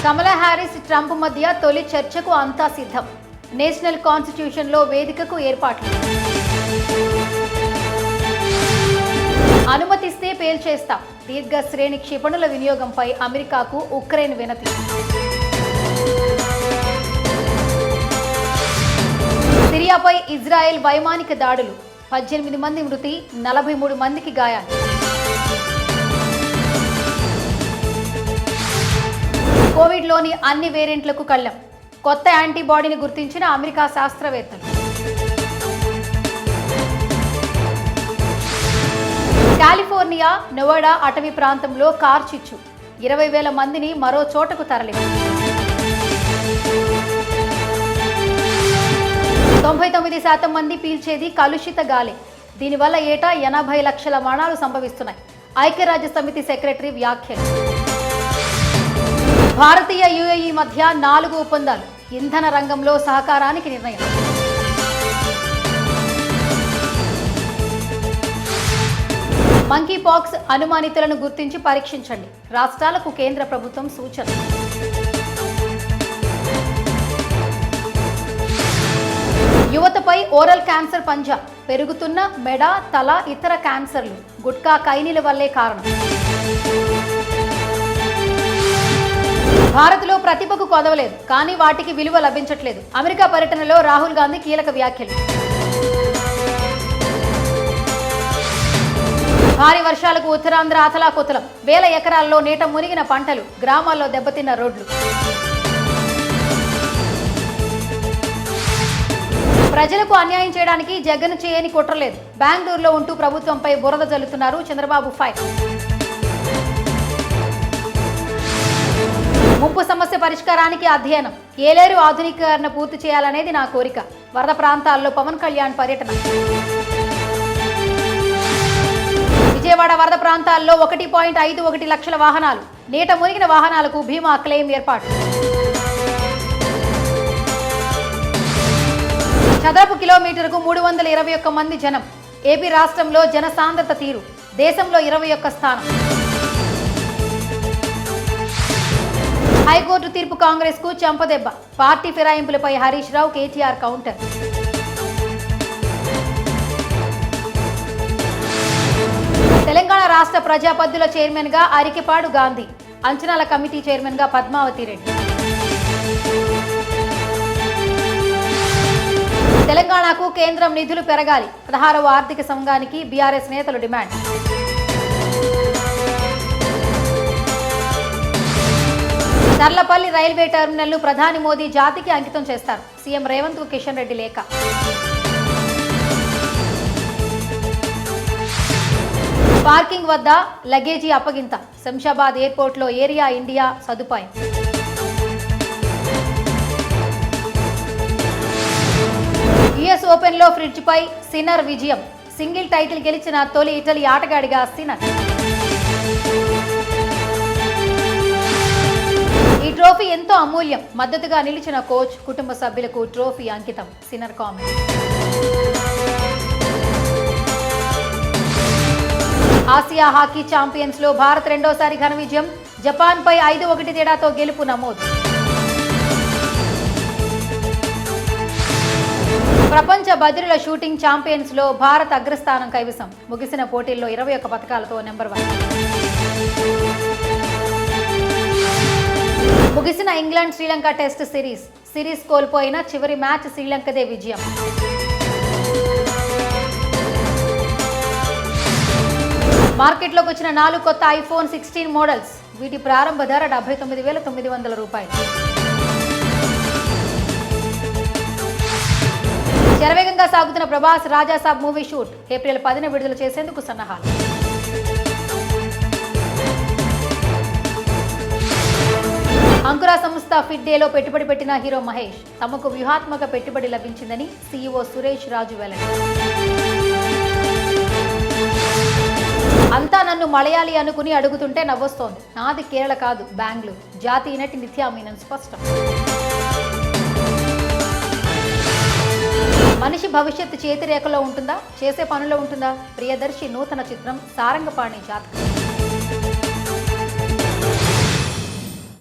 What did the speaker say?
కమలా Harris Trump మధ్య తొలి చర్చకు అంతా సిద్ధం. నేషనల్ కాన్స్టిట్యూషన్లో వేదికకు ఏర్పాట్లు. అనుమతిస్తే పేల్చేస్తాం. దీర్ఘ శ్రేణి క్షిపణుల వినియోగంపై అమెరికాకు ఉక్రెయిన్ వినతి. సిరియాపై ఇజ్రాయెల్ వైమానిక దాడులు. 18 మంది మృతి, 43 మందికి గాయాలు. కోవిడ్లోని అన్ని వేరియంట్లకు కళ్లెం. కొత్త యాంటీబాడీని గుర్తించిన అమెరికా శాస్త్రవేత్తలు. కాలిఫోర్నియా నెవాడా అటవీ ప్రాంతంలో కార్చిచ్చు. 20,000 మందిని మరో చోటకు తరలింది. 99% మంది పీల్చేది కలుషిత గాలి. దీనివల్ల ఏటా 80 లక్షల మరణాలు సంభవిస్తున్నాయి. ఐక్యరాజ్య సమితి సెక్రటరీ వ్యాఖ్యలు. భారతీయ యుఏఈ మధ్య 4 ఒప్పందాలు. ఇంధన రంగంలో సహకారానికి నిర్ణయం. మంకీ పాక్స్ అనుమానితులను గుర్తించి పరీక్షించండి. రాష్ట్రాలకు కేంద్ర ప్రభుత్వం సూచన. యువతపై ఓరల్ క్యాన్సర్ పంజా. పెరుగుతున్న మెడ, తల, ఇతర క్యాన్సర్లు గుట్కా కైనీల వల్లే కారణం. భారత్లో ప్రతిభకు కొదవలేదు, కానీ వాటికి విలువ లభించట్లేదు. అమెరికా పర్యటనలో రాహుల్ గాంధీ కీలక వ్యాఖ్యలు. భారీ వర్షాలకు ఉత్తరాంధ్ర అతలాకుతలం. 1000 ఎకరాల్లో నీట మునిగిన పంటలు, గ్రామాల్లో దెబ్బతిన్న రోడ్లు. ప్రజలకు అన్యాయం చేయడానికి జగన్ చేయని కుట్రలేదు. బెంగళూరులో ఉంటూ ప్రభుత్వంపై బురద జల్లుతున్నారు చంద్రబాబు ఫైర్. ముంపు సమస్య పరిష్కారానికి అధ్యయనం. ఏలేరు ఆధునీకరణ పూర్తి చేయాలనేది నా కోరిక. వరద ప్రాంతాల్లో పవన్ కళ్యాణ్ పర్యటన. విజయవాడ వరద ప్రాంతాల్లో 1.51 లక్షల వాహనాలు. నీట మునిగిన వాహనాలకు బీమా క్లెయిమ్ ఏర్పాటు. చదరపు కిలోమీటర్కు 321 మంది జనం. ఏపీ రాష్ట్రంలో జనసాంద్రత తీరు. దేశంలో 21 స్థానం. హైకోర్టు తీర్పు కాంగ్రెస్ కు చెంపదెబ్బ. Party ఫిరాయింపులపై Harish Rao, KTR counter. తెలంగాణ రాష్ట్ర ప్రజాపద్దుల చైర్మన్ గా అరికెపాడు గాంధీ. అంచనాల కమిటీ చైర్మన్ గా పద్మావతి రెడ్డి. తెలంగాణకు కేంద్రం నిధులు పెరగాలి. 16వ ఆర్థిక సంఘానికి బీఆర్ఎస్ నేతలు డిమాండ్. తర్లపల్లి రైల్వే టెర్మినల్ను ప్రధాని మోదీ జాతికి అంకితం చేస్తారు. సీఎం రేవంత్ కు కిషన్ రెడ్డి లేఖ. పార్కింగ్ వద్ద లగేజీ అప్పగింత. శంషాబాద్ ఎయిర్పోర్ట్లో ఏరియా ఇండియా సదుపాయం. యుఎస్ ఓపెన్ లో ఫ్రిడ్జ్ పై సిన్నర్ విజయం. సింగిల్ టైటిల్ గెలిచిన తొలి ఇటలీ ఆటగాడిగా సిన్నర్. ఈ ట్రోఫీ ఎంతో అమూల్యం. మద్దతుగా నిలిచిన కోచ్, కుటుంబ సభ్యులకు ట్రోఫీ అంకితం. Sinner comment. Asia hockey champions లో భారత్ రెండోసారి ఘన విజయం. జపాన్ పై 5-1 తేడాతో గెలుపు నమోదు. ప్రపంచ బదిలీల షూటింగ్ ఛాంపియన్స్ లో భారత్ అగ్రస్థానం కైవసం. ముగిసిన పోటీల్లో 21 పతకాలతో నెంబర్ 1. ముగిసిన ఇంగ్లాండ్ శ్రీలంక టెస్ట్ సిరీస్ కోల్పోయిన చివరి మ్యాచ్ శ్రీలంకదే విజయం. మార్కెట్లోకి వచ్చిన 4 కొత్త ఐఫోన్ 16 మోడల్స్. వీటి ప్రారంభ ధర 79,900 రూపాయలు. శరవేగంగా సాగుతున్న Prabhas Rajasaab movie shoot. April 10న విడుదల చేసేందుకు సన్నాహాలు. అంకురా సంస్థ ఫిట్ డేలో పెట్టుబడి పెట్టిన హీరో మహేష్. తమకు వ్యూహాత్మక పెట్టుబడి లభించిందని సీఈఓ సురేష్ రాజు వెల్లడి. అంతా నన్ను మలయాళీ అనుకుని అడుగుతుంటే నవ్వొస్తోంది. నాది కేరళ కాదు, బెంగళూరు. జాతీయ నటి నిత్యా మీనన్ స్పష్టం. మనిషి భవిష్యత్తు చేతిరేఖలో ఉంటుందా, చేసే పనుల్లో ఉంటుందా? ప్రియదర్శి నూతన చిత్రం సారంగపాణి జాతకం.